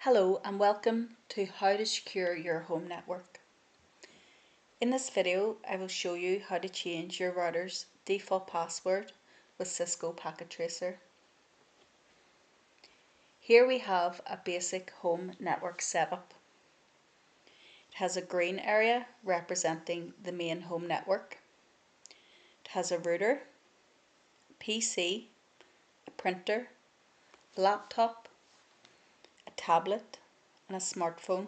Hello and welcome to How to Secure Your Home Network. In this video I will show you how to change your router's default password with Cisco Packet Tracer. Here we have a basic home network setup. It has a green area representing the main home network. It has a router, a PC, a printer, a laptop, a tablet and a smartphone.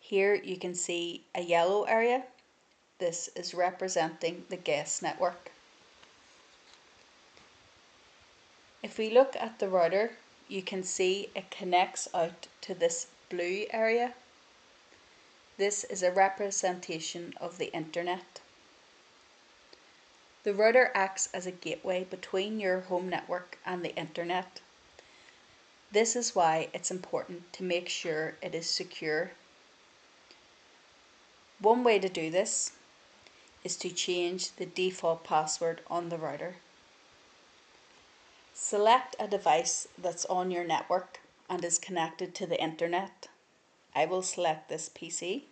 Here you can see a yellow area. This is representing the guest network. If we look at the router, you can see it connects out to this blue area. This is a representation of the internet. The router acts as a gateway between your home network and the internet. This is why it's important to make sure it is secure. One way to do this is to change the default password on the router. Select a device that's on your network and is connected to the internet. I will select this PC.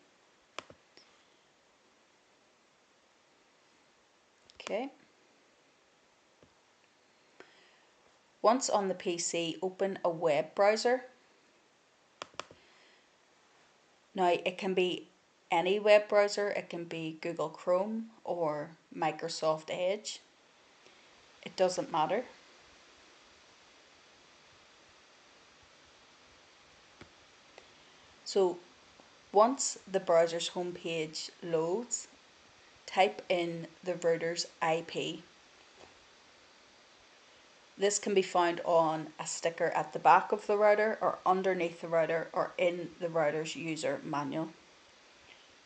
Okay. Once on the PC, open a web browser. Now it can be any web browser, it can be Google Chrome or Microsoft Edge. It doesn't matter. So once the browser's homepage loads, type in the router's IP. This can be found on a sticker at the back of the router or underneath the router or in the router's user manual.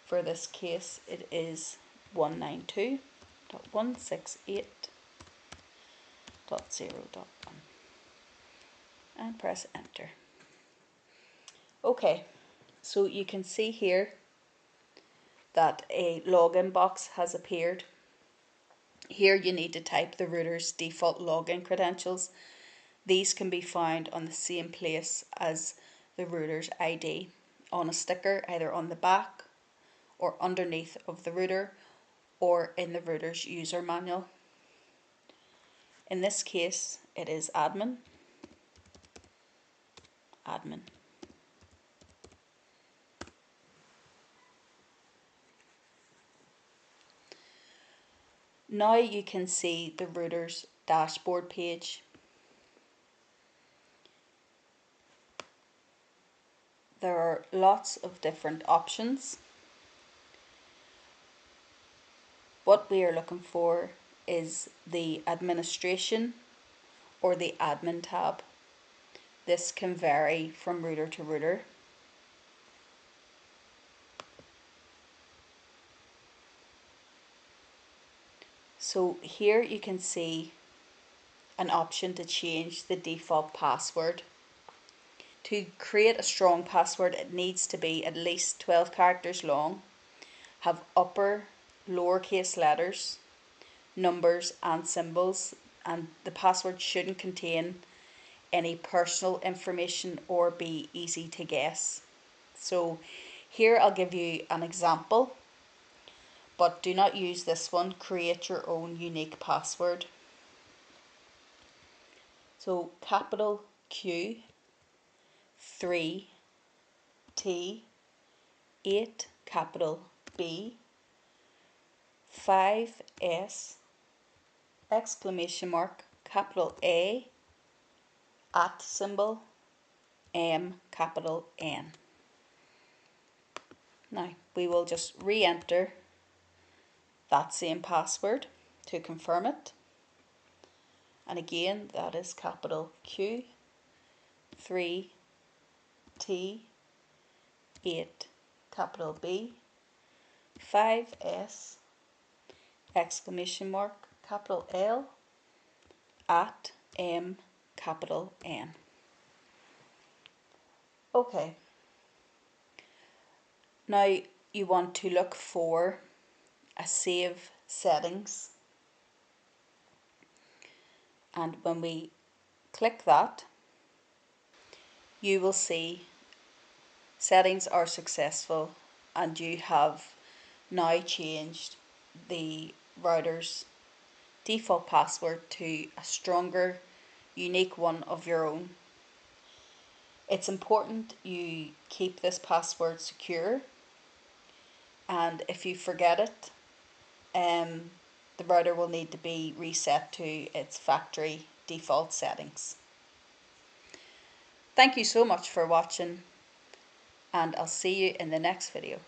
For this case it is 192.168.0.1 and press enter. Okay, so you can see here that a login box has appeared. Here you need to type the router's default login credentials. These can be found on the same place as the router's ID on a sticker, either on the back or underneath of the router or in the router's user manual. In this case it is admin. Now you can see the router's dashboard page. There are lots of different options. What we are looking for is the administration or the admin tab. This can vary from router to router. So here you can see an option to change the default password. To create a strong password, it needs to be at least 12 characters long, have upper, lowercase letters, numbers and symbols, and the password shouldn't contain any personal information or be easy to guess. So here I'll give you an example, but do not use this one. Create your own unique password. So capital Q, 3, T, 8, capital B, 5, S, exclamation mark, capital A, at symbol, M, capital N. Now we will just re-enter that same password to confirm it. And again, that is capital Q, 3, T, 8, capital B, 5, S, exclamation mark, capital L, at M, capital N. Okay. Now you want to look for a save settings, and when we click that, you will see settings are successful and you have now changed the router's default password to a stronger, unique one of your own. It's important you keep this password secure, and if you forget it, the router will need to be reset to its factory default settings. Thank you so much for watching, and I'll see you in the next video.